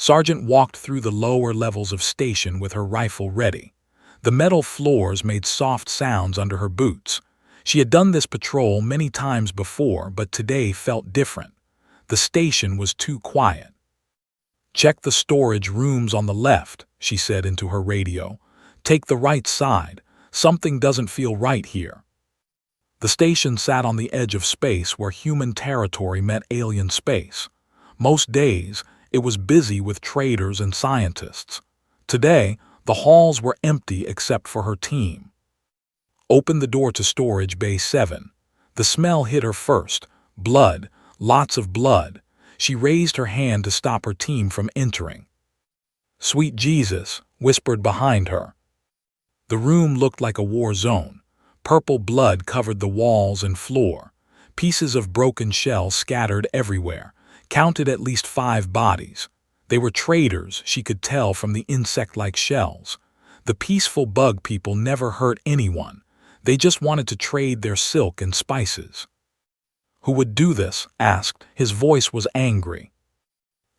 Sergeant walked through the lower levels of station with her rifle ready. The metal floors made soft sounds under her boots. She had done this patrol many times before, but today felt different. The station was too quiet. "Check the storage rooms on the left," she said into her radio. "Take the right side. Something doesn't feel right here." The station sat on the edge of space where human territory met alien space. Most days, it was busy with traders and scientists. Today, the halls were empty except for her team. "Open the door to Storage Bay 7. The smell hit her first. Blood, lots of blood. She raised her hand to stop her team from entering. "Sweet Jesus," whispered behind her. The room looked like a war zone. Purple blood covered the walls and floor. Pieces of broken shell scattered everywhere. Counted at least 5 bodies. They were traders, she could tell from the insect-like shells. The peaceful bug people never hurt anyone. They just wanted to trade their silk and spices. "Who would do this?" asked. His voice was angry.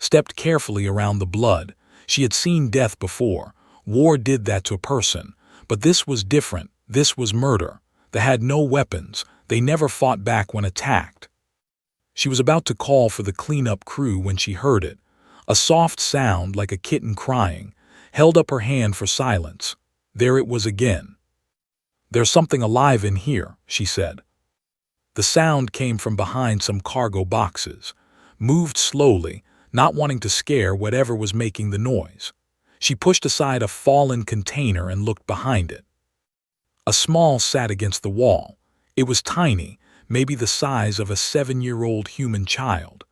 Stepped carefully around the blood. She had seen death before. War did that to a person. But this was different. This was murder. They had no weapons. They never fought back when attacked. She was about to call for the cleanup crew when she heard it. A soft sound like a kitten crying. Held up her hand for silence. There it was again. "There's something alive in here," she said. The sound came from behind some cargo boxes. Moved slowly, not wanting to scare whatever was making the noise. She pushed aside a fallen container and looked behind it. A small sat against the wall. It was tiny, maybe the size of a 7-year-old human child.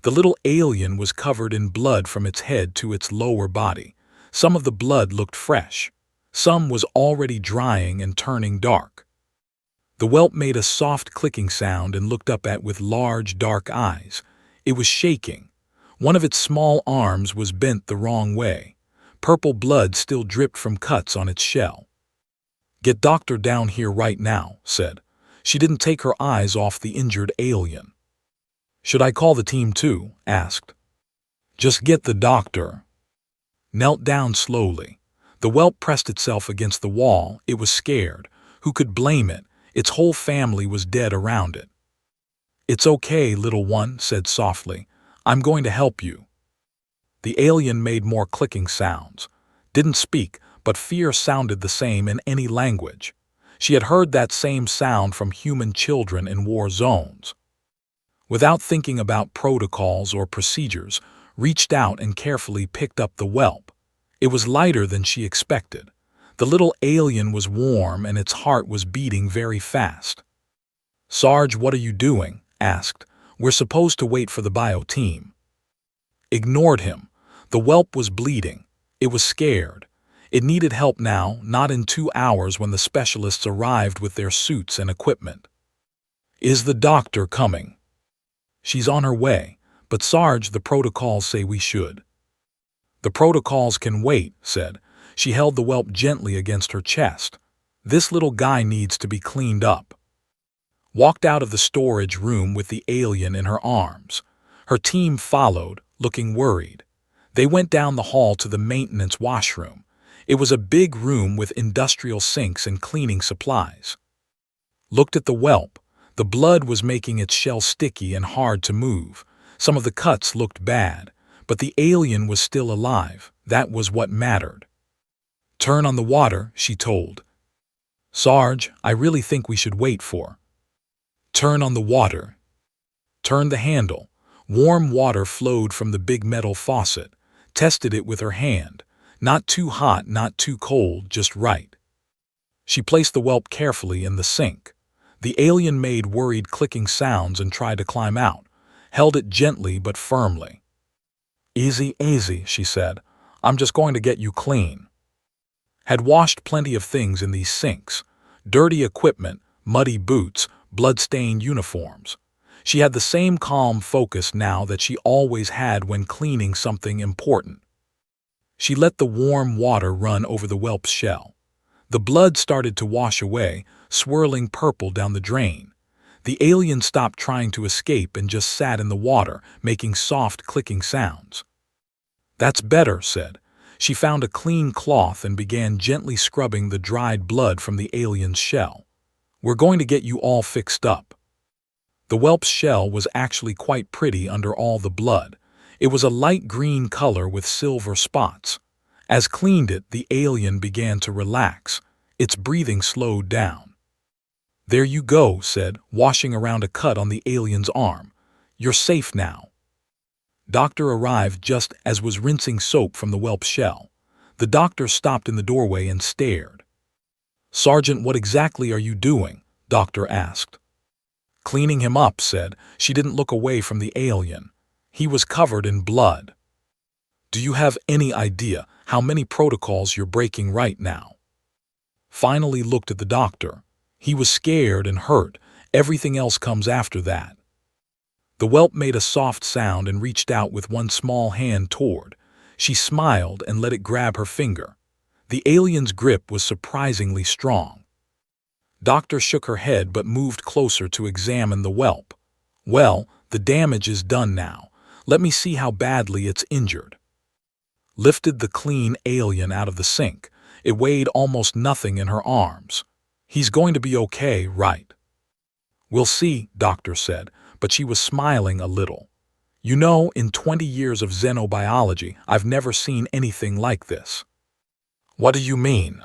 The little alien was covered in blood from its head to its lower body. Some of the blood looked fresh. Some was already drying and turning dark. The whelp made a soft clicking sound and looked up at with large, dark eyes. It was shaking. One of its small arms was bent the wrong way. Purple blood still dripped from cuts on its shell. "Get Doctor down here right now," said. She didn't take her eyes off the injured alien. "Should I call the team too?" asked. "Just get the doctor." Knelt down slowly. The whelp pressed itself against the wall. It was scared. Who could blame it? Its whole family was dead around it. "It's okay, little one," said softly. "I'm going to help you." The alien made more clicking sounds. Didn't speak, but fear sounded the same in any language. She had heard that same sound from human children in war zones. Without thinking about protocols or procedures, reached out and carefully picked up the whelp. It was lighter than she expected. The little alien was warm and its heart was beating very fast. "Sarge, what are you doing?" asked. "We're supposed to wait for the bio team." Ignored him. The whelp was bleeding. It was scared. It needed help now, not in 2 hours when the specialists arrived with their suits and equipment. "Is the doctor coming?" "She's on her way, but Sarge, the protocols say we should." "The protocols can wait," said. She held the whelp gently against her chest. "This little guy needs to be cleaned up." Walked out of the storage room with the alien in her arms. Her team followed, looking worried. They went down the hall to the maintenance washroom. It was a big room with industrial sinks and cleaning supplies. Looked at the whelp. The blood was making its shell sticky and hard to move. Some of the cuts looked bad, but the alien was still alive. That was what mattered. "Turn on the water," she told. "Sarge, I really think we should wait for." "Turn on the water." Turned the handle. Warm water flowed from the big metal faucet. Tested it with her hand. Not too hot, not too cold, just right. She placed the whelp carefully in the sink. The alien made worried clicking sounds and tried to climb out. Held it gently but firmly. "Easy, easy," she said. "I'm just going to get you clean." Had washed plenty of things in these sinks. Dirty equipment, muddy boots, blood-stained uniforms. She had the same calm focus now that she always had when cleaning something important. She let the warm water run over the whelp's shell. The blood started to wash away, swirling purple down the drain. The alien stopped trying to escape and just sat in the water, making soft clicking sounds. That's better, said. She found a clean cloth and began gently scrubbing the dried blood from the alien's shell. We're going to get you all fixed up. The whelp's shell was actually quite pretty under all the blood. It was a light green color with silver spots. As cleaned it, the alien began to relax. Its breathing slowed down. There you go, said, washing around a cut on the alien's arm. You're safe now. Doctor arrived just as was rinsing soap from the whelp's shell. The doctor stopped in the doorway and stared. Sergeant, what exactly are you doing? Doctor asked. Cleaning him up, said. She didn't look away from the alien. He was covered in blood. Do you have any idea how many protocols you're breaking right now? Finally looked at the doctor. He was scared and hurt. Everything else comes after that. The whelp made a soft sound and reached out with one small hand toward. She smiled and let it grab her finger. The alien's grip was surprisingly strong. Doctor shook her head but moved closer to examine the whelp. Well, the damage is done now. Let me see how badly it's injured. Lifted the clean alien out of the sink. It weighed almost nothing in her arms. He's going to be okay, right? We'll see, Doctor said, but she was smiling a little. You know, in 20 years of xenobiology, I've never seen anything like this. What do you mean?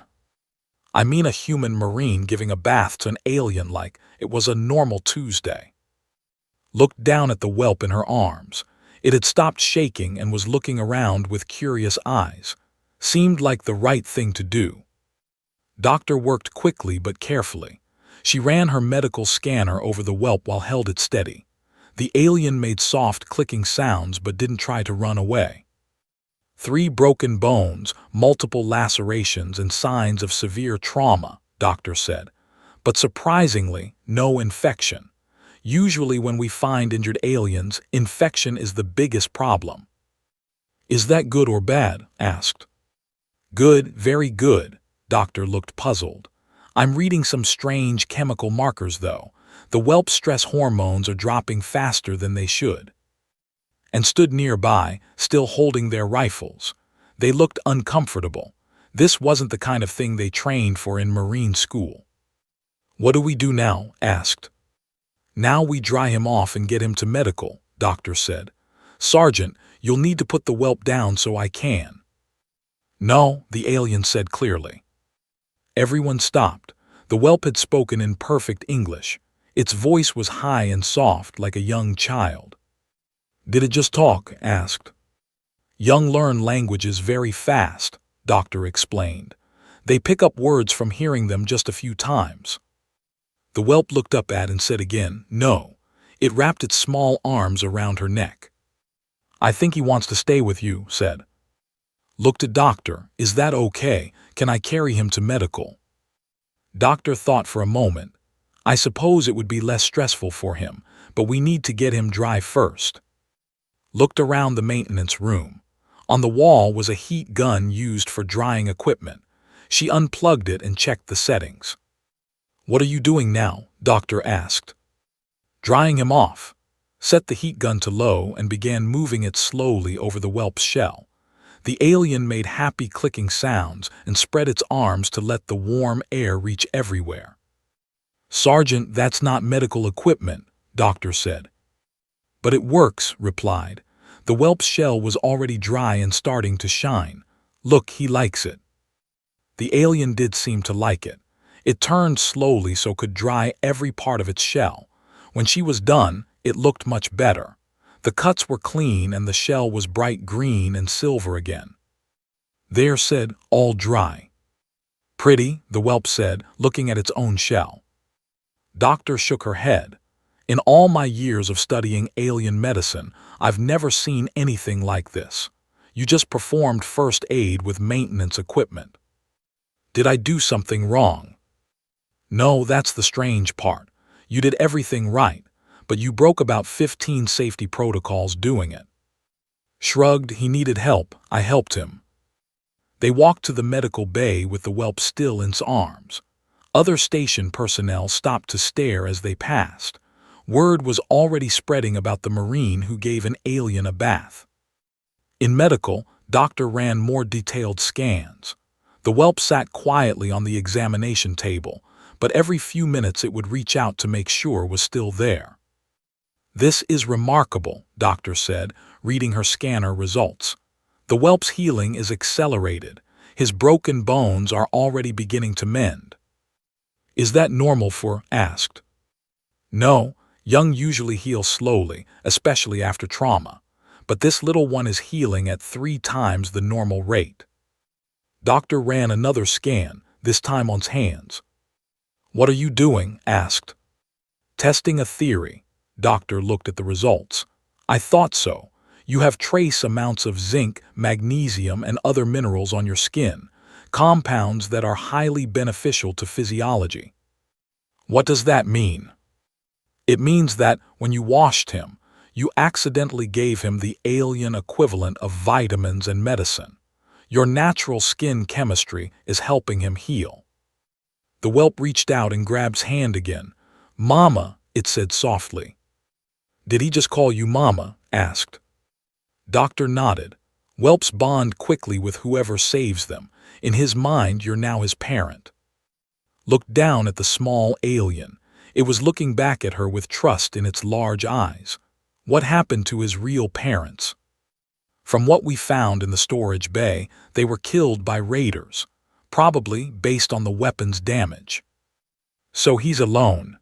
I mean a human marine giving a bath to an alien like it was a normal Tuesday. Looked down at the whelp in her arms. It had stopped shaking and was looking around with curious eyes. Seemed like the right thing to do. Doctor worked quickly but carefully. She ran her medical scanner over the whelp while held it steady. The alien made soft clicking sounds but didn't try to run away. 3 broken bones, multiple lacerations, and signs of severe trauma, Doctor said. But surprisingly, no infection. Usually when we find injured aliens, infection is the biggest problem. Is that good or bad? Asked. Good, very good. Doctor looked puzzled. I'm reading some strange chemical markers though. The whelp's stress hormones are dropping faster than they should. And stood nearby, still holding their rifles. They looked uncomfortable. This wasn't the kind of thing they trained for in Marine school. What do we do now? Asked. Now we dry him off and get him to medical, Doctor said. Sergeant, you'll need to put the whelp down so I can. No, the alien said clearly. Everyone stopped. The whelp had spoken in perfect English. Its voice was high and soft like a young child. Did it just talk? Asked. Young learn languages very fast, Doctor explained. They pick up words from hearing them just a few times. The whelp looked up at and said again, no. It wrapped its small arms around her neck. I think he wants to stay with you, said. Looked at Doctor. Is that okay? Can I carry him to medical? Doctor thought for a moment. I suppose it would be less stressful for him, but we need to get him dry first. Looked around the maintenance room. On the wall was a heat gun used for drying equipment. She unplugged it and checked the settings. What are you doing now? Doctor asked. Drying him off. Set the heat gun to low and began moving it slowly over the whelp's shell. The alien made happy clicking sounds and spread its arms to let the warm air reach everywhere. Sergeant, that's not medical equipment, Doctor said. But it works, replied. The whelp's shell was already dry and starting to shine. Look, he likes it. The alien did seem to like it. It turned slowly so could dry every part of its shell. When she was done, it looked much better. The cuts were clean and the shell was bright green and silver again. There, said, all dry. Pretty, the whelp said, looking at its own shell. Doctor shook her head. In all my years of studying alien medicine, I've never seen anything like this. You just performed first aid with maintenance equipment. Did I do something wrong? No, that's the strange part. You did everything right, but you broke about 15 safety protocols doing it. Shrugged, he needed help. I helped him. They walked to the medical bay with the whelp still in its arms. Other station personnel stopped to stare as they passed. Word was already spreading about the Marine who gave an alien a bath. In medical, Doctor ran more detailed scans. The whelp sat quietly on the examination table, but every few minutes it would reach out to make sure was still there. "This is remarkable," Doctor said, reading her scanner results. "The whelp's healing is accelerated. His broken bones are already beginning to mend." "Is that normal for?" asked. "No, young usually heal slowly, especially after trauma. But this little one is healing at 3 times the normal rate." Doctor ran another scan, this time on his hands. "What are you doing?" asked. "Testing a theory." Doctor looked at the results. "I thought so. You have trace amounts of zinc, magnesium, and other minerals on your skin, compounds that are highly beneficial to physiology." "What does that mean?" "It means that, when you washed him, you accidentally gave him the alien equivalent of vitamins and medicine. Your natural skin chemistry is helping him heal." The whelp reached out and grabbed his hand again. "Mama," it said softly. "Did he just call you Mama?" asked. Doctor nodded. Whelps bond quickly with whoever saves them. In his mind, you're now his parent. Looked down at the small alien. It was looking back at her with trust in its large eyes. What happened to his real parents? "From what we found in the storage bay, they were killed by raiders, probably based on the weapon's damage." "So he's alone?"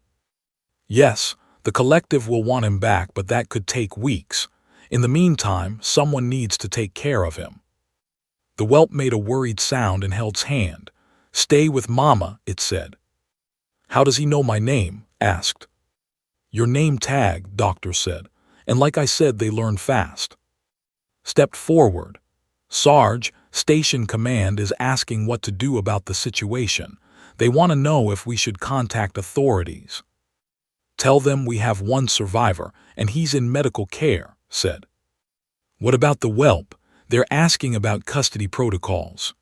"Yes, the collective will want him back, but that could take weeks. In the meantime, someone needs to take care of him." The whelp made a worried sound and held his hand. "Stay with Mama," it said. "How does he know my name?" asked. "Your name tag," Doctor said, "and like I said, they learn fast." Stepped forward. "Sarge, Station Command is asking what to do about the situation. They want to know if we should contact authorities." "Tell them we have one survivor, and he's in medical care," said. "What about the whelp? They're asking about custody protocols."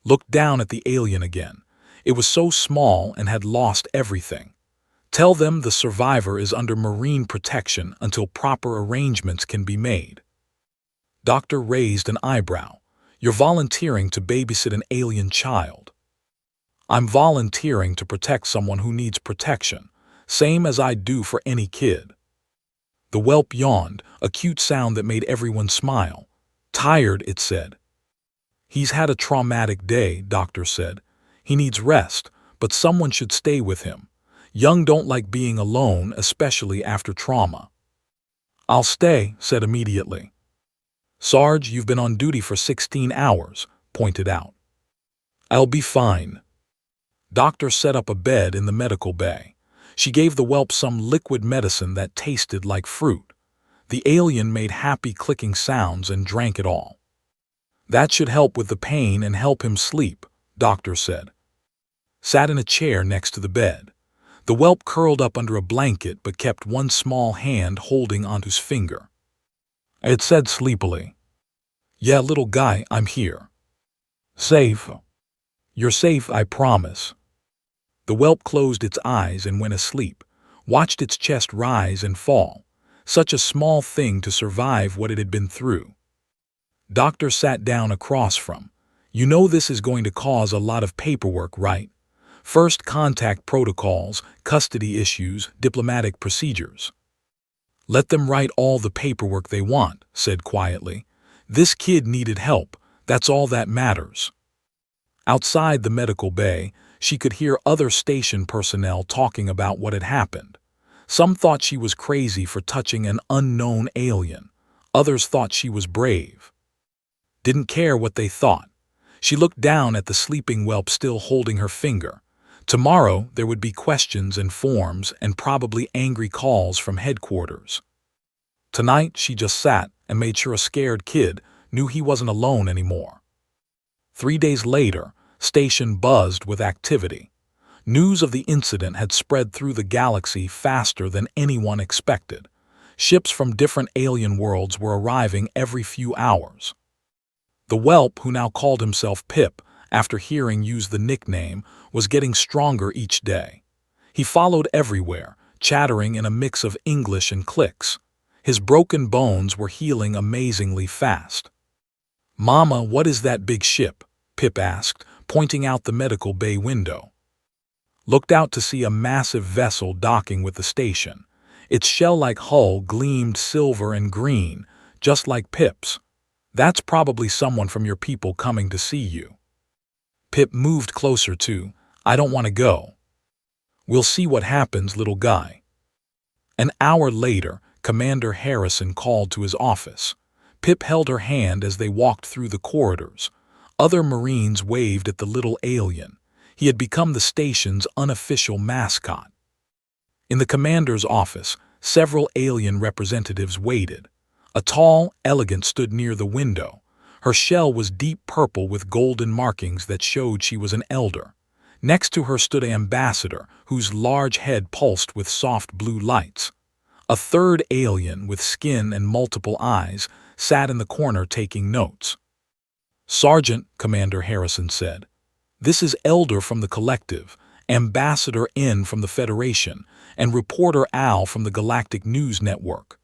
Looked down at the alien again. It was so small and had lost everything. "Tell them the survivor is under marine protection until proper arrangements can be made." Doctor raised an eyebrow. "You're volunteering to babysit an alien child." "I'm volunteering to protect someone who needs protection, same as I'd do for any kid." The whelp yawned, a cute sound that made everyone smile. "Tired," it said. "He's had a traumatic day," Doctor said. "He needs rest, but someone should stay with him. Young don't like being alone, especially after trauma." "I'll stay," said immediately. "Sarge, you've been on duty for 16 hours, pointed out. "I'll be fine." Doctor set up a bed in the medical bay. She gave the whelp some liquid medicine that tasted like fruit. The alien made happy clicking sounds and drank it all. "That should help with the pain and help him sleep," Doctor said. Sat in a chair next to the bed. The whelp curled up under a blanket but kept one small hand holding onto his finger. It said sleepily, "Yeah, little guy, I'm here. Safe. You're safe, I promise." The whelp closed its eyes and went asleep, watched its chest rise and fall. Such a small thing to survive what it had been through. Doctor sat down across from. "You know this is going to cause a lot of paperwork, right? First contact protocols, custody issues, diplomatic procedures." "Let them write all the paperwork they want," said quietly. "This kid needed help. That's all that matters." Outside the medical bay, she could hear other station personnel talking about what had happened. Some thought she was crazy for touching an unknown alien. Others thought she was brave. Didn't care what they thought. She looked down at the sleeping whelp still holding her finger. Tomorrow there would be questions and forms and probably angry calls from headquarters. Tonight she just sat and made sure a scared kid knew he wasn't alone anymore. 3 days later, station buzzed with activity. News of the incident had spread through the galaxy faster than anyone expected. Ships from different alien worlds were arriving every few hours. The whelp, who now called himself Pip, after hearing use the nickname, was getting stronger each day. He followed everywhere, chattering in a mix of English and clicks. His broken bones were healing amazingly fast. "Mama, what is that big ship?" Pip asked, pointing out the medical bay window. Looked out to see a massive vessel docking with the station. Its shell-like hull gleamed silver and green, just like Pip's. "That's probably someone from your people coming to see you." Pip moved closer too. "I don't want to go." "We'll see what happens, little guy." An hour later, Commander Harrison called to his office. Pip held her hand as they walked through the corridors. Other Marines waved at the little alien. He had become the station's unofficial mascot. In the commander's office, several alien representatives waited. A tall, elegant stood near the window. Her shell was deep purple with golden markings that showed she was an elder. Next to her stood an ambassador, whose large head pulsed with soft blue lights. A third alien, with skin and multiple eyes, sat in the corner taking notes. "Sergeant," Commander Harrison said, "this is Elder from the Collective, Ambassador N from the Federation, and Reporter Al from the Galactic News Network."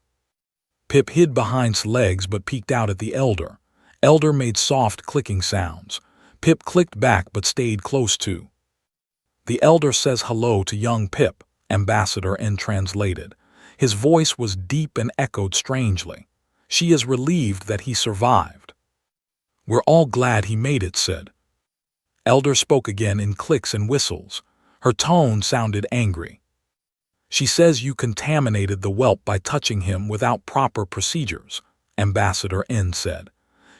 Pip hid behind his legs but peeked out at the Elder. Elder made soft clicking sounds. Pip clicked back but stayed close to. "The Elder says hello to young Pip," Ambassador N translated. His voice was deep and echoed strangely. "She is relieved that he survived." "We're all glad he made it," said. Elder spoke again in clicks and whistles. Her tone sounded angry. "She says you contaminated the whelp by touching him without proper procedures," Ambassador N said.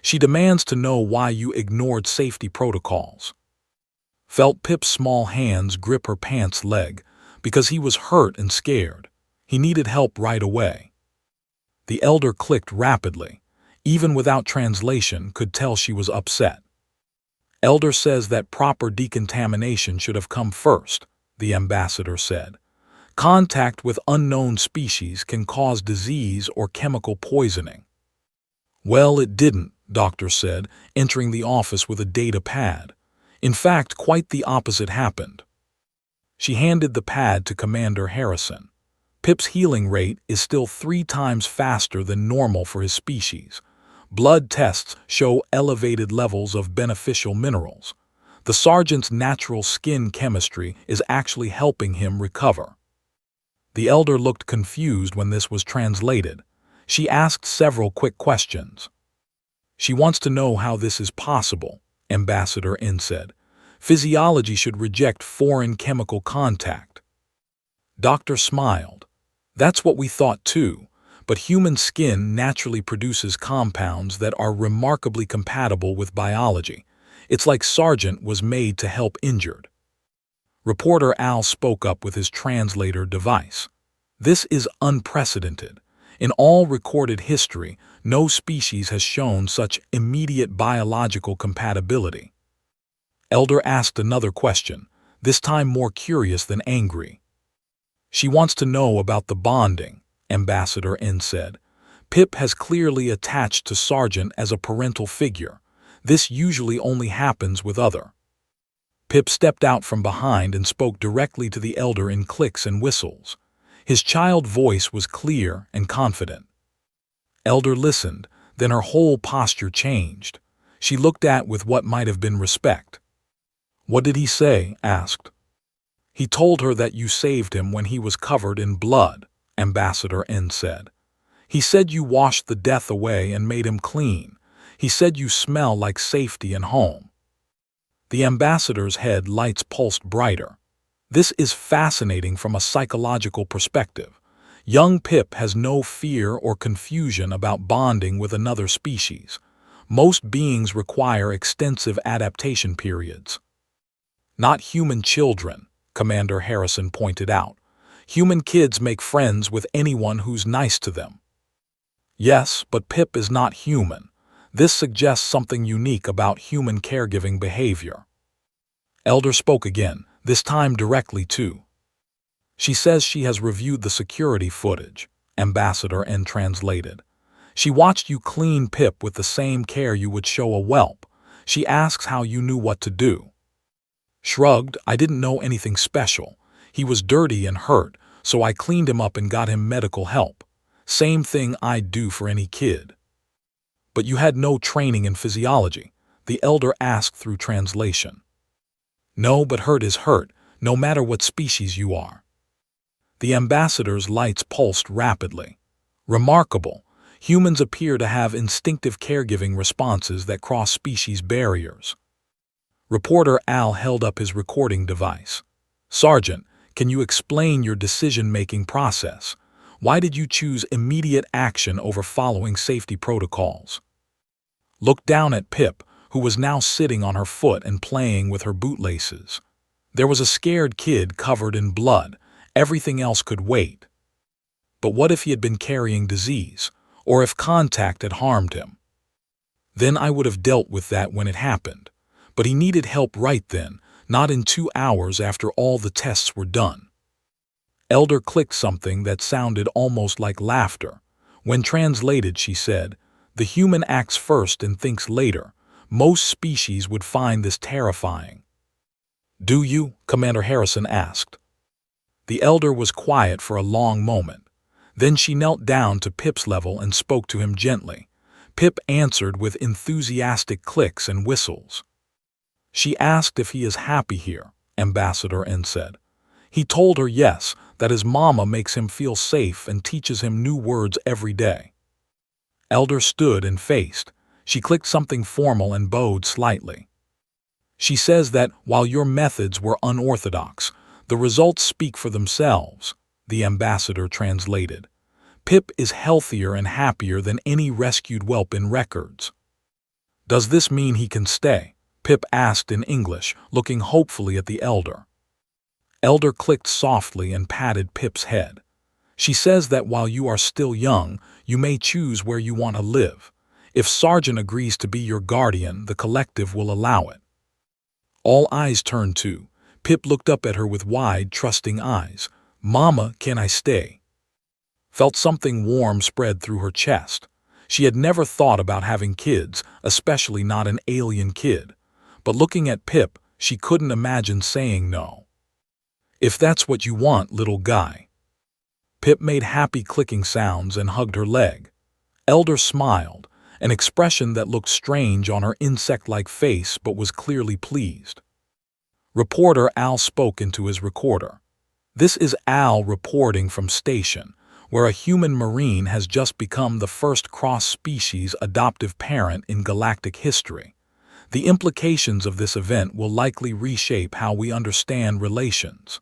"She demands to know why you ignored safety protocols." Felt Pip's small hands grip her pants leg, because he was hurt and scared. He needed help right away. The Elder clicked rapidly. Even without translation, could tell she was upset. "Elder says that proper decontamination should have come first," the ambassador said. "Contact with unknown species can cause disease or chemical poisoning." "Well, it didn't," Doctor said, entering the office with a data pad. "In fact, quite the opposite happened." She handed the pad to Commander Harrison. "Pip's healing rate is still 3 times faster than normal for his species. Blood tests show elevated levels of beneficial minerals. The sergeant's natural skin chemistry is actually helping him recover." The Elder looked confused when this was translated. She asked several quick questions. "She wants to know how this is possible," Ambassador N said. "Physiology should reject foreign chemical contact." Doctor smiled. "That's what we thought too, but human skin naturally produces compounds that are remarkably compatible with biology. It's like Sergeant was made to help injured." Reporter Al spoke up with his translator device. "This is unprecedented. In all recorded history, no species has shown such immediate biological compatibility." Elder asked another question, this time more curious than angry. "She wants to know about the bonding," Ambassador N said. "Pip has clearly attached to Sergeant as a parental figure. This usually only happens with other." Pip stepped out from behind and spoke directly to the Elder in clicks and whistles. His child voice was clear and confident. Elder listened, then her whole posture changed. She looked at with what might have been respect. "What did he say?" asked. "He told her that you saved him when he was covered in blood," Ambassador N said. "He said you washed the death away and made him clean. He said you smell like safety and home." The ambassador's head lights pulsed brighter. "This is fascinating from a psychological perspective. Young Pip has no fear or confusion about bonding with another species. Most beings require extensive adaptation periods." "Not human children," Commander Harrison pointed out. "Human kids make friends with anyone who's nice to them." "Yes, but Pip is not human. This suggests something unique about human caregiving behavior." Elder spoke again, this time directly too. "She says she has reviewed the security footage," Ambassador N translated. "She watched you clean Pip with the same care you would show a whelp. She asks how you knew what to do." Shrugged. "I didn't know anything special. He was dirty and hurt, so I cleaned him up and got him medical help. Same thing I'd do for any kid." But you had no training in physiology, the elder asked through translation. No, but hurt is hurt, no matter what species you are. The ambassador's lights pulsed rapidly. Remarkable. Humans appear to have instinctive caregiving responses that cross species barriers. Reporter Al held up his recording device. Sergeant, can you explain your decision-making process? Why did you choose immediate action over following safety protocols? Looked down at Pip, who was now sitting on her foot and playing with her bootlaces. There was a scared kid covered in blood. Everything else could wait. But what if he had been carrying disease, or if contact had harmed him? Then I would have dealt with that when it happened. But he needed help right then, not in 2 hours after all the tests were done. Elder clicked something that sounded almost like laughter. When translated, she said, "The human acts first and thinks later. Most species would find this terrifying." "Do you?" Commander Harrison asked. The elder was quiet for a long moment. Then she knelt down to Pip's level and spoke to him gently. Pip answered with enthusiastic clicks and whistles. She asked if he is happy here, Ambassador N said. He told her yes, that his mama makes him feel safe and teaches him new words every day. Elder stood and faced. She clicked something formal and bowed slightly. She says that while your methods were unorthodox, the results speak for themselves, the ambassador translated. Pip is healthier and happier than any rescued whelp in records. Does this mean he can stay? Pip asked in English, looking hopefully at the elder. Elder clicked softly and patted Pip's head. She says that while you are still young, you may choose where you want to live. If Sergeant agrees to be your guardian, the collective will allow it. All eyes turned to. Pip looked up at her with wide, trusting eyes. Mama, can I stay? Felt something warm spread through her chest. She had never thought about having kids, especially not an alien kid. But looking at Pip, she couldn't imagine saying no. If that's what you want, little guy. Pip made happy clicking sounds and hugged her leg. Elder smiled, an expression that looked strange on her insect-like face but was clearly pleased. Reporter Al spoke into his recorder. This is Al reporting from station, where a human marine has just become the first cross-species adoptive parent in galactic history. The implications of this event will likely reshape how we understand relations.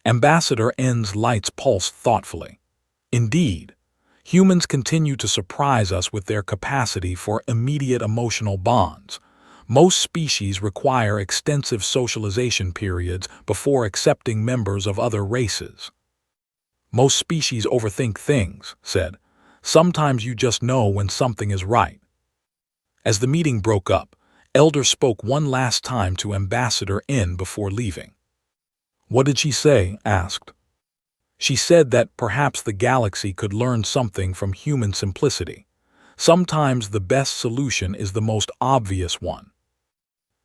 Ambassador N's lights pulsed thoughtfully. Indeed, humans continue to surprise us with their capacity for immediate emotional bonds. Most species require extensive socialization periods before accepting members of other races. Most species overthink things, said. Sometimes you just know when something is right. As the meeting broke up, Elder spoke one last time to Ambassador N before leaving. What did she say? Asked. She said that perhaps the galaxy could learn something from human simplicity. Sometimes the best solution is the most obvious one.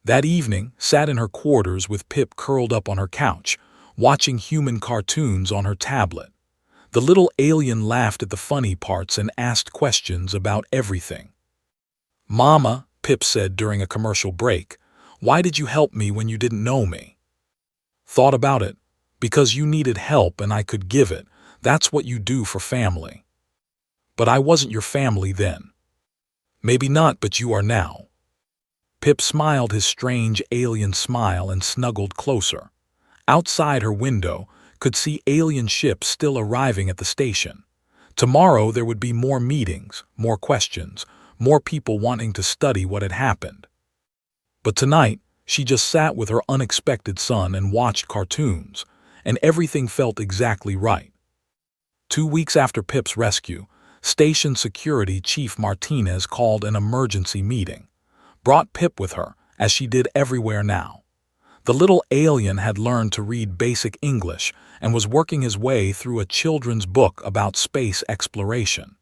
That evening, sat in her quarters with Pip curled up on her couch, watching human cartoons on her tablet. The little alien laughed at the funny parts and asked questions about everything. Mama, Pip said during a commercial break, why did you help me when you didn't know me? Thought about it. Because you needed help and I could give it. That's what you do for family. But I wasn't your family then. Maybe not, but you are now. Pip smiled his strange alien smile and snuggled closer. Outside her window, could see alien ships still arriving at the station. Tomorrow there would be more meetings, more questions, more people wanting to study what had happened. But tonight, she just sat with her unexpected son and watched cartoons, and everything felt exactly right. 2 weeks after Pip's rescue, Station Security Chief Martinez called an emergency meeting. Brought Pip with her, as she did everywhere now. The little alien had learned to read basic English and was working his way through a children's book about space exploration.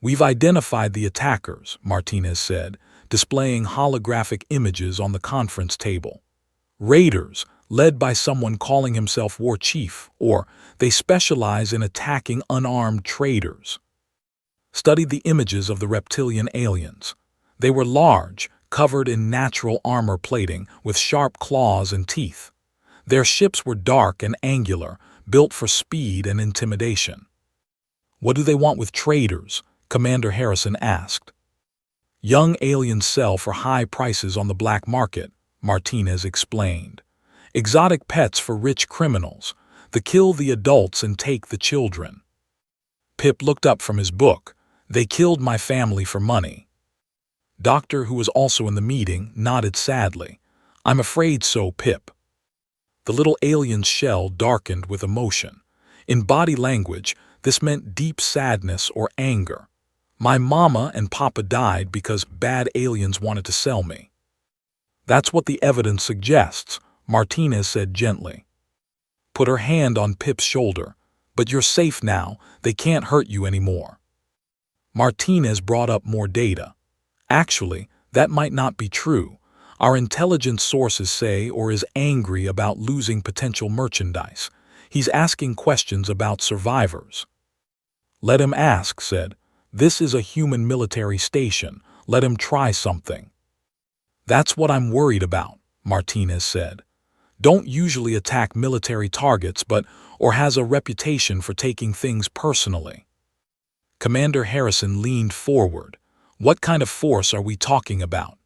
We've identified the attackers, Martinez said, displaying holographic images on the conference table. Raiders, led by someone calling himself War Chief, or they specialize in attacking unarmed traders. studied the images of the reptilian aliens. They were large, covered in natural armor plating with sharp claws and teeth. Their ships were dark and angular, built for speed and intimidation. "What do they want with traders?" Commander Harrison asked. "Young aliens sell for high prices on the black market," Martinez explained. "Exotic pets for rich criminals. They kill the adults and take the children." Pip looked up from his book. "They killed my family for money." Doctor, who was also in the meeting, nodded sadly. "I'm afraid so, Pip." The little alien's shell darkened with emotion. In body language, this meant deep sadness or anger. "My mama and papa died because bad aliens wanted to sell me." "That's what the evidence suggests," Martinez said gently. Put her hand on Pip's shoulder. "But you're safe now. They can't hurt you anymore." Martinez brought up more data. "Actually, that might not be true. Our intelligence sources say or is angry about losing potential merchandise. He's asking questions about survivors." "Let him ask," said. "This is a human military station. Let him try something." "That's what I'm worried about," Martinez said. "Don't usually attack military targets or has a reputation for taking things personally." Commander Harrison leaned forward. "What kind of force are we talking about?"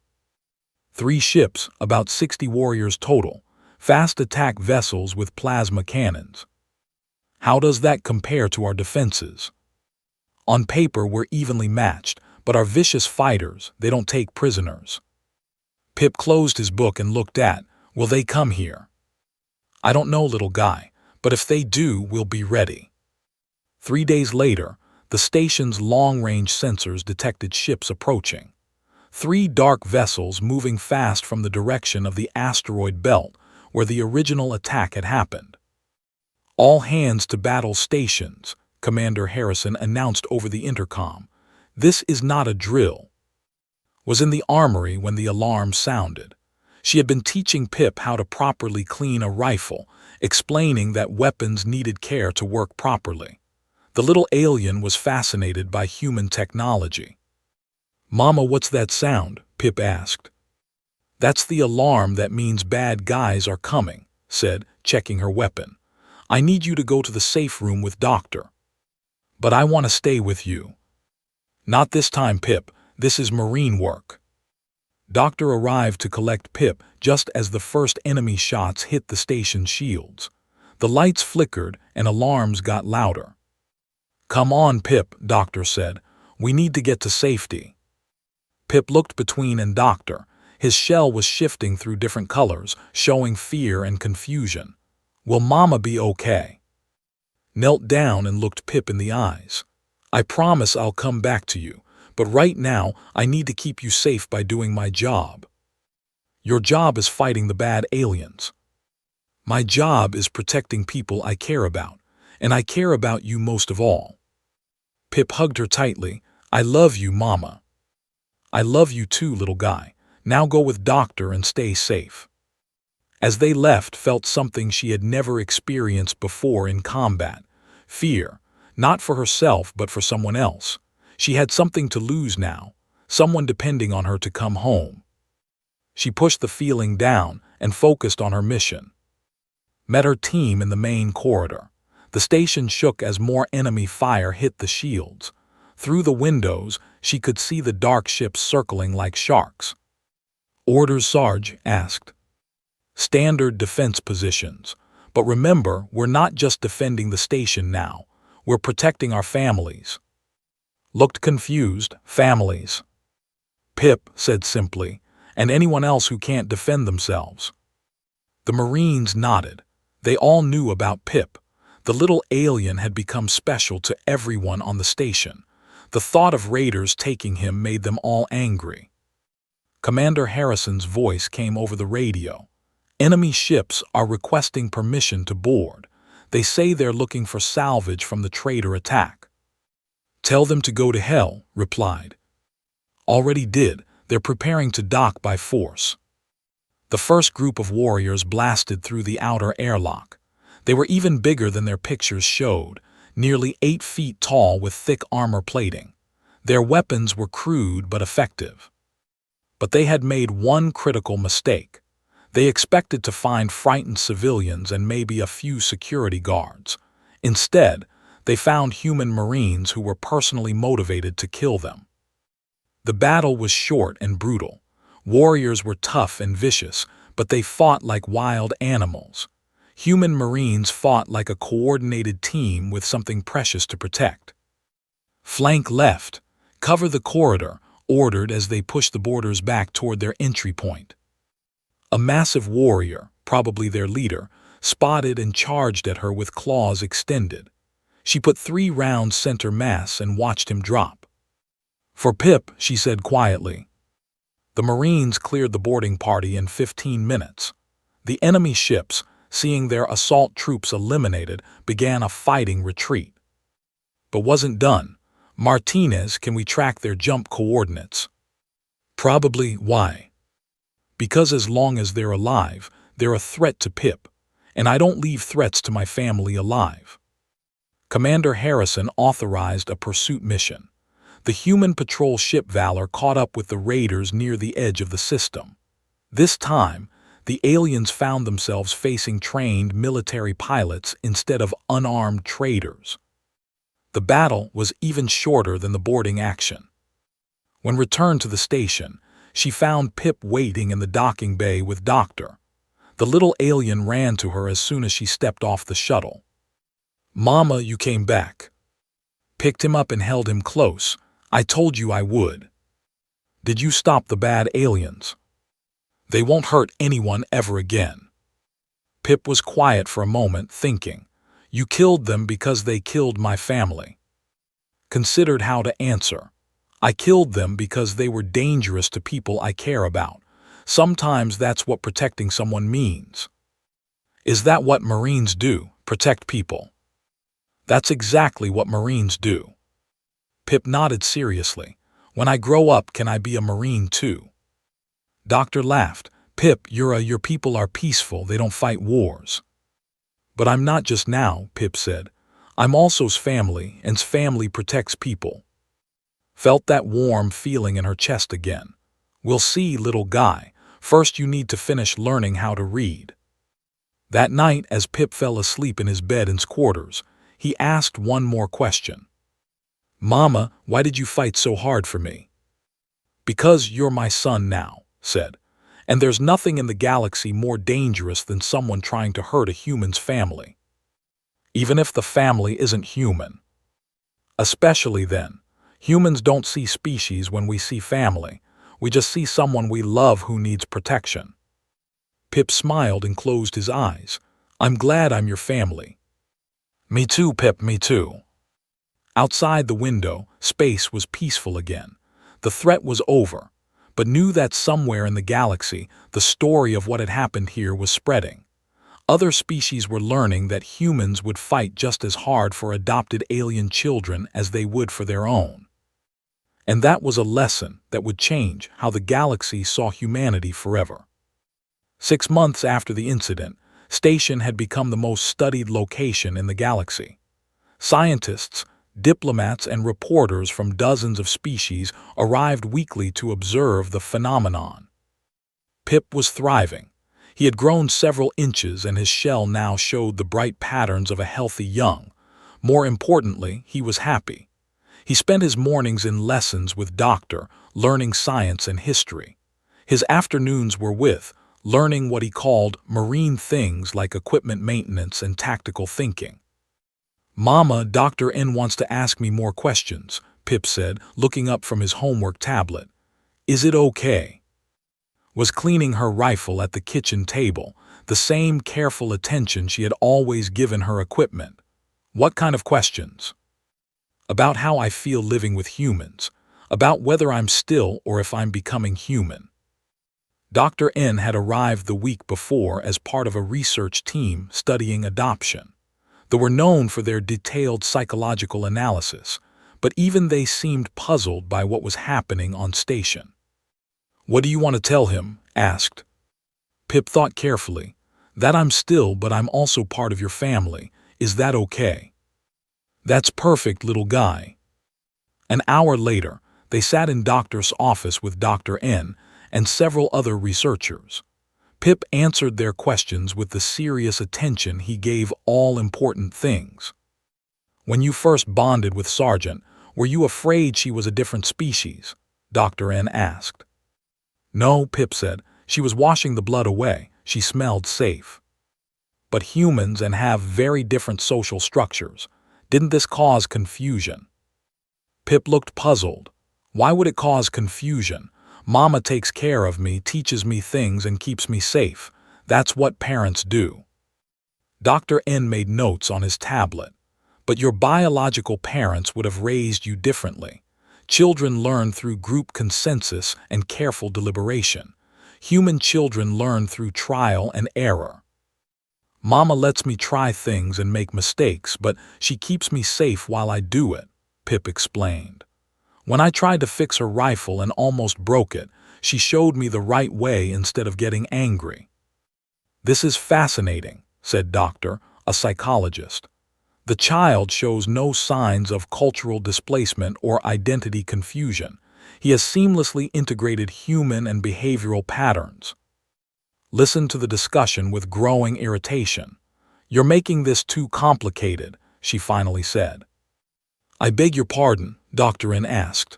3 ships, about 60 warriors total, fast attack vessels with plasma cannons. "How does that compare to our defenses?" "On paper we're evenly matched, but our vicious fighters, they don't take prisoners." Pip closed his book and looked at. "Will they come here?" "I don't know, little guy, but if they do, we'll be ready." 3 days later, the station's long-range sensors detected ships approaching. 3 dark vessels moving fast from the direction of the asteroid belt where the original attack had happened. "All hands to battle stations," Commander Harrison announced over the intercom. "This is not a drill." Was in the armory when the alarm sounded. She had been teaching Pip how to properly clean a rifle, explaining that weapons needed care to work properly. The little alien was fascinated by human technology. "Mama, what's that sound?" Pip asked. "That's the alarm that means bad guys are coming," said, checking her weapon. "I need you to go to the safe room with Doctor." "But I want to stay with you." "Not this time, Pip. This is Marine work." Doctor arrived to collect Pip just as the first enemy shots hit the station's shields. The lights flickered and alarms got louder. "Come on, Pip," Doctor said. "We need to get to safety." Pip looked between and Doctor. His shell was shifting through different colors, showing fear and confusion. "Will Mama be okay?" Knelt down and looked Pip in the eyes. "I promise I'll come back to you, but right now I need to keep you safe by doing my job." "Your job is fighting the bad aliens." "My job is protecting people I care about, and I care about you most of all." Pip hugged her tightly. "I love you, Mama." "I love you too, little guy. Now go with Doctor and stay safe." As they left, felt something she had never experienced before in combat. Fear, not for herself but for someone else. She had something to lose now, someone depending on her to come home. She pushed the feeling down and focused on her mission. Met her team in the main corridor. The station shook as more enemy fire hit the shields. Through the windows, she could see the dark ships circling like sharks. "Orders, Sarge?" asked. "Standard defense positions. But remember, we're not just defending the station now. We're protecting our families." Looked confused. "Families." Pip said simply, "and anyone else who can't defend themselves." The Marines nodded. They all knew about Pip. The little alien had become special to everyone on the station. The thought of raiders taking him made them all angry. Commander Harrison's voice came over the radio. "Enemy ships are requesting permission to board. They say they're looking for salvage from the trader attack." "Tell them to go to hell," replied. "Already did. They're preparing to dock by force." The first group of warriors blasted through the outer airlock. They were even bigger than their pictures showed, nearly 8 feet tall with thick armor plating. Their weapons were crude but effective. But they had made one critical mistake. They expected to find frightened civilians and maybe a few security guards. Instead, they found human Marines who were personally motivated to kill them. The battle was short and brutal. Warriors were tough and vicious, but they fought like wild animals. Human Marines fought like a coordinated team with something precious to protect. "Flank left. Cover the corridor," ordered as they pushed the boarders back toward their entry point. A massive warrior, probably their leader, spotted and charged at her with claws extended. She put 3 rounds center mass and watched him drop. "For Pip," she said quietly. The Marines cleared the boarding party in 15 minutes. The enemy ships, seeing their assault troops eliminated, began a fighting retreat. But wasn't done. "Martinez, can we track their jump coordinates?" "Probably. Why?" "Because as long as they're alive, they're a threat to Pip, and I don't leave threats to my family alive." Commander Harrison authorized a pursuit mission. The human patrol ship Valor caught up with the raiders near the edge of the system. This time, the aliens found themselves facing trained military pilots instead of unarmed traders. The battle was even shorter than the boarding action. When returned to the station, she found Pip waiting in the docking bay with Doctor. The little alien ran to her as soon as she stepped off the shuttle. "Mama, you came back." Picked him up and held him close. "I told you I would." "Did you stop the bad aliens?" "They won't hurt anyone ever again." Pip was quiet for a moment, thinking. "You killed them because they killed my family." Considered how to answer. "I killed them because they were dangerous to people I care about. Sometimes that's what protecting someone means." "Is that what Marines do, protect people?" "That's exactly what Marines do." Pip nodded seriously. "When I grow up, can I be a Marine too?" Doctor laughed. "Pip, your people are peaceful, they don't fight wars." "But I'm not just now," Pip said. "I'm also's family, and's family protects people." Felt that warm feeling in her chest again. "We'll see, little guy. First you need to finish learning how to read." That night, as Pip fell asleep in his bed in quarters, he asked one more question. "Mama, why did you fight so hard for me?" "Because you're my son now," said. "And there's nothing in the galaxy more dangerous than someone trying to hurt a human's family. Even if the family isn't human. Especially then. Humans don't see species when we see family. We just see someone we love who needs protection." Pip smiled and closed his eyes. "I'm glad I'm your family." "Me too, Pip, me too." Outside the window, space was peaceful again. The threat was over, but knew that somewhere in the galaxy, the story of what had happened here was spreading. Other species were learning that humans would fight just as hard for adopted alien children as they would for their own. And that was a lesson that would change how the galaxy saw humanity forever. 6 months after the incident, Station had become the most studied location in the galaxy. Scientists, diplomats, and reporters from dozens of species arrived weekly to observe the phenomenon. Pip was thriving. He had grown several inches and his shell now showed the bright patterns of a healthy young. More importantly, he was happy. He spent his mornings in lessons with Doctor, learning science and history. His afternoons were with, learning what he called marine things like equipment maintenance and tactical thinking. "Mama, Dr. N wants to ask me more questions," Pip said, looking up from his homework tablet. "Is it okay?" Was cleaning her rifle at the kitchen table, the same careful attention she had always given her equipment. "What kind of questions?" "About how I feel living with humans, about whether I'm still or if I'm becoming human." Dr. N had arrived the week before as part of a research team studying adoption. They were known for their detailed psychological analysis, but even they seemed puzzled by what was happening on station. "What do you want to tell him?" asked. Pip thought carefully. "That I'm still, but I'm also part of your family. Is that okay?" "That's perfect, little guy." An hour later, They sat in Doctor's office with Dr. N and several other researchers. Pip answered their questions with the serious attention he gave all important things. "When you first bonded with Sargent, were you afraid she was a different species?" Dr. N asked. "No," Pip said. "She was washing the blood away. She smelled safe." "But humans and have very different social structures. Didn't this cause confusion?" Pip looked puzzled. "Why would it cause confusion? Mama takes care of me, teaches me things, and keeps me safe. That's what parents do." Dr. N made notes on his tablet. "But your biological parents would have raised you differently. Children learn through group consensus and careful deliberation. Human children learn through trial and error. Mama lets me try things and make mistakes, but she keeps me safe while I do it," Pip explained. "When I tried to fix her rifle and almost broke it, she showed me the right way instead of getting angry." "This is fascinating," said Doctor, a psychologist. "The child shows no signs of cultural displacement or identity confusion. He has seamlessly integrated human and behavioral patterns." Listen to the discussion with growing irritation. "You're making this too complicated," she finally said. "I beg your pardon," Dr. N asked.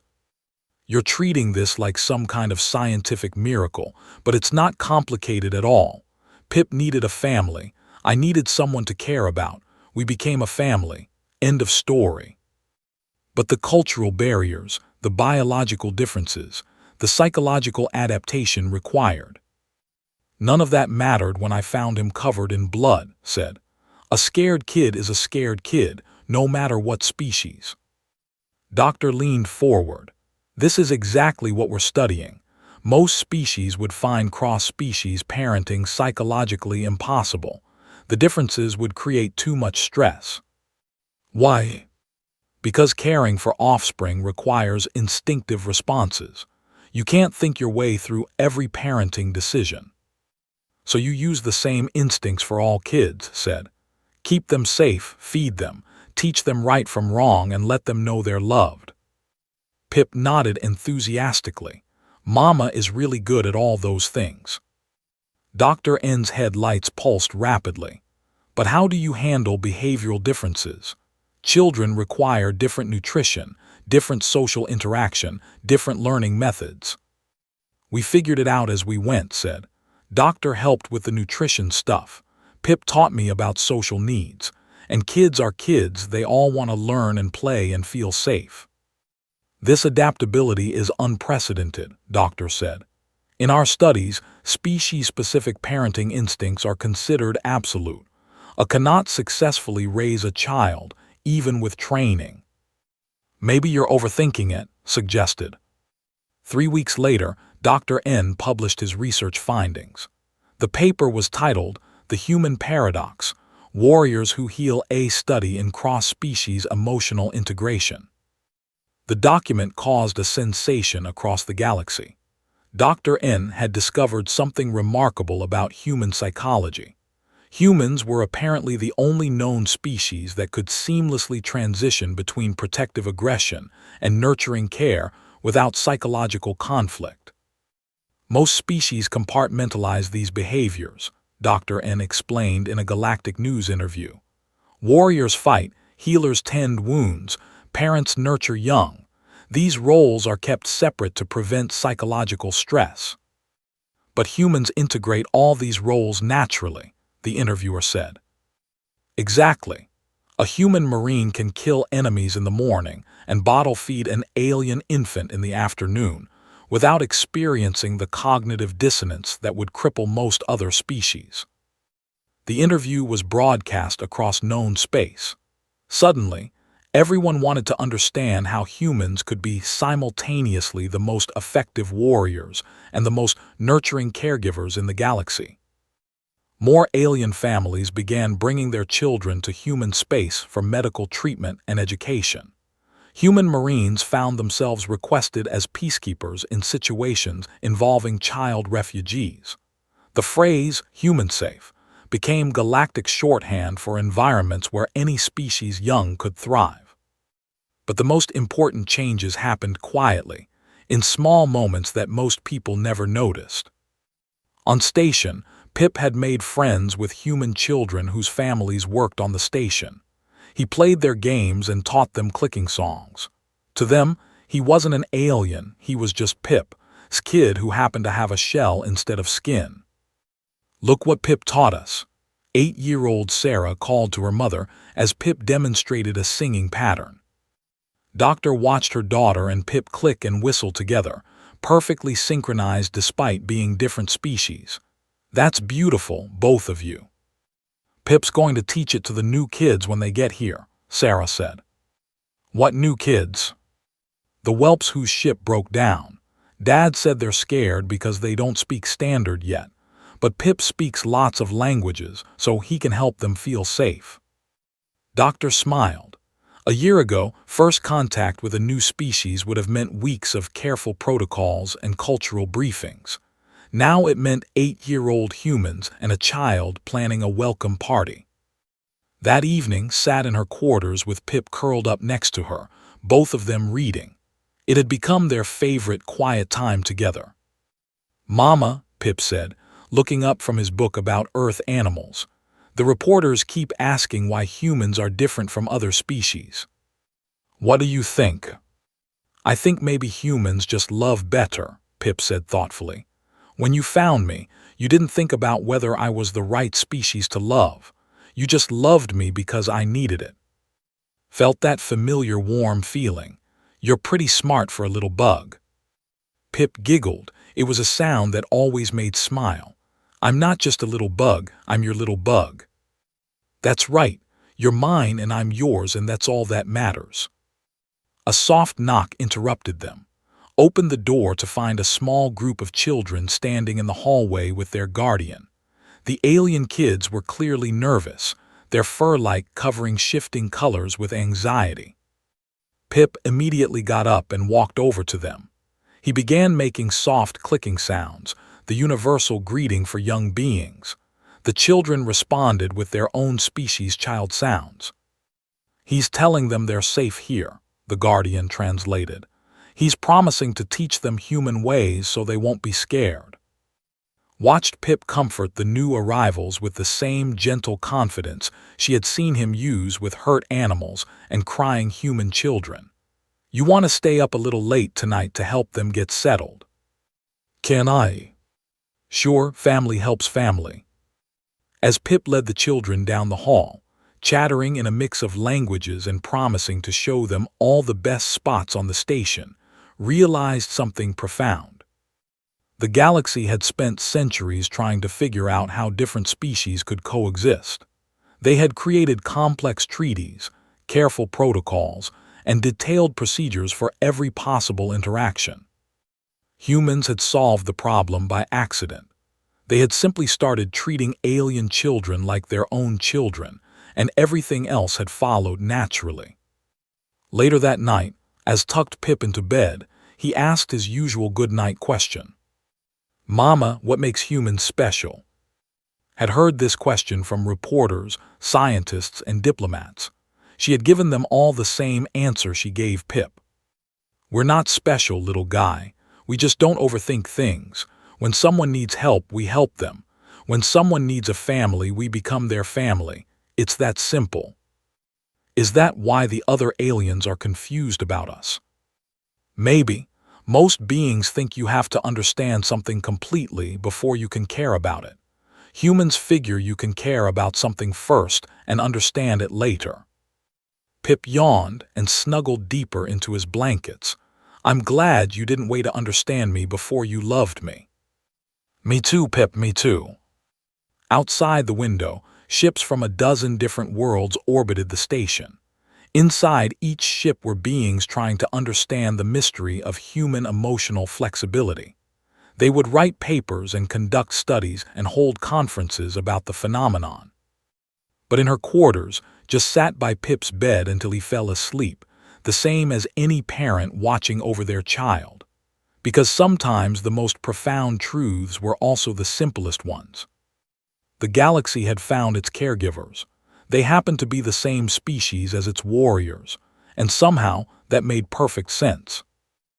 "You're treating this like some kind of scientific miracle, but it's not complicated at all. Pip needed a family. I needed someone to care about. We became a family. End of story." But the cultural barriers, the biological differences, the psychological adaptation required. "None of that mattered when I found him covered in blood," said. "A scared kid is a scared kid, no matter what species." Doctor leaned forward. "This is exactly what we're studying. Most species would find cross-species parenting psychologically impossible. The differences would create too much stress." "Why?" "Because caring for offspring requires instinctive responses. You can't think your way through every parenting decision. So you use the same instincts for all kids," said. "Keep them safe, feed them, teach them right from wrong, and let them know they're loved." Pip nodded enthusiastically. "Mama is really good at all those things." Dr. N's headlights pulsed rapidly. "But how do you handle behavioral differences? Children require different nutrition, different social interaction, different learning methods." "We figured it out as we went," said. "Doctor helped with the nutrition stuff. Pip taught me about social needs. And kids are kids, they all want to learn and play and feel safe." "This adaptability is unprecedented," Doctor said. "In our studies, species-specific parenting instincts are considered absolute. A cannot successfully raise a child, even with training." "Maybe you're overthinking it," suggested. 3 weeks later, Dr. N published his research findings. The paper was titled "The Human Paradox: Warriors Who Heal, a Study in Cross-Species Emotional Integration." The document caused a sensation across the galaxy. Dr. N had discovered something remarkable about human psychology. Humans were apparently the only known species that could seamlessly transition between protective aggression and nurturing care without psychological conflict. "Most species compartmentalize these behaviors," Dr. N explained in a Galactic News interview. "Warriors fight, healers tend wounds, parents nurture young. These roles are kept separate to prevent psychological stress." "But humans integrate all these roles naturally," the interviewer said. "Exactly. A human Marine can kill enemies in the morning and bottle feed an alien infant in the afternoon without experiencing the cognitive dissonance that would cripple most other species." The interview was broadcast across known space. Suddenly, everyone wanted to understand how humans could be simultaneously the most effective warriors and the most nurturing caregivers in the galaxy. More alien families began bringing their children to human space for medical treatment and education. Human Marines found themselves requested as peacekeepers in situations involving child refugees. The phrase, "human safe," became galactic shorthand for environments where any species young could thrive. But the most important changes happened quietly, in small moments that most people never noticed. On station, Pip had made friends with human children whose families worked on the station. He played their games and taught them clicking songs. To them, he wasn't an alien, he was just Pip's kid who happened to have a shell instead of skin. "Look what Pip taught us," 8-year-old Sarah called to her mother as Pip demonstrated a singing pattern. Doctor watched her daughter and Pip click and whistle together, perfectly synchronized despite being different species. "That's beautiful, both of you." "Pip's going to teach it to the new kids when they get here," Sarah said. "What new kids?" "The whelps whose ship broke down. Dad said they're scared because they don't speak standard yet, but Pip speaks lots of languages, so he can help them feel safe." Doctor smiled. A year ago, first contact with a new species would have meant weeks of careful protocols and cultural briefings. Now it meant 8-year-old humans and a child planning a welcome party. That evening sat in her quarters with Pip curled up next to her, both of them reading. It had become their favorite quiet time together. "Mama," Pip said, looking up from his book about Earth animals, "the reporters keep asking why humans are different from other species. What do you think?" "I think maybe humans just love better," Pip said thoughtfully. "When you found me, you didn't think about whether I was the right species to love. You just loved me because I needed it." Felt that familiar warm feeling. "You're pretty smart for a little bug." Pip giggled. It was a sound that always made smile. "I'm not just a little bug, I'm your little bug." "That's right. You're mine and I'm yours, and that's all that matters." A soft knock interrupted them. Opened the door to find a small group of children standing in the hallway with their guardian. The alien kids were clearly nervous, their fur-like covering shifting colors with anxiety. Pip immediately got up and walked over to them. He began making soft clicking sounds, the universal greeting for young beings. The children responded with their own species' child sounds. "He's telling them they're safe here," the guardian translated. "He's promising to teach them human ways so they won't be scared." Watched Pip comfort the new arrivals with the same gentle confidence she had seen him use with hurt animals and crying human children. "You want to stay up a little late tonight to help them get settled?" "Can I?" "Sure, family helps family." As Pip led the children down the hall, chattering in a mix of languages and promising to show them all the best spots on the station, realized something profound. The galaxy had spent centuries trying to figure out how different species could coexist. They had created complex treaties, careful protocols, and detailed procedures for every possible interaction. Humans had solved the problem by accident. They had simply started treating alien children like their own children, and everything else had followed naturally. Later that night, as tucked Pip into bed, he asked his usual good-night question. "Mama, what makes humans special?" Had heard this question from reporters, scientists, and diplomats. She had given them all the same answer she gave Pip. "We're not special, little guy. We just don't overthink things. When someone needs help, we help them. When someone needs a family, we become their family. It's that simple." Is that why the other aliens are confused about us? Maybe. Most beings think you have to understand something completely before you can care about it. Humans figure you can care about something first and understand it later. Pip yawned and snuggled deeper into his blankets. "I'm glad you didn't wait to understand me before you loved me." "Me too, Pip, me too." Outside the window, ships from a dozen different worlds orbited the station. Inside each ship were beings trying to understand the mystery of human emotional flexibility. They would write papers and conduct studies and hold conferences about the phenomenon. But in her quarters, just sat by Pip's bed until he fell asleep, the same as any parent watching over their child. Because sometimes the most profound truths were also the simplest ones. The galaxy had found its caregivers. They happened to be the same species as its warriors, and somehow That made perfect sense.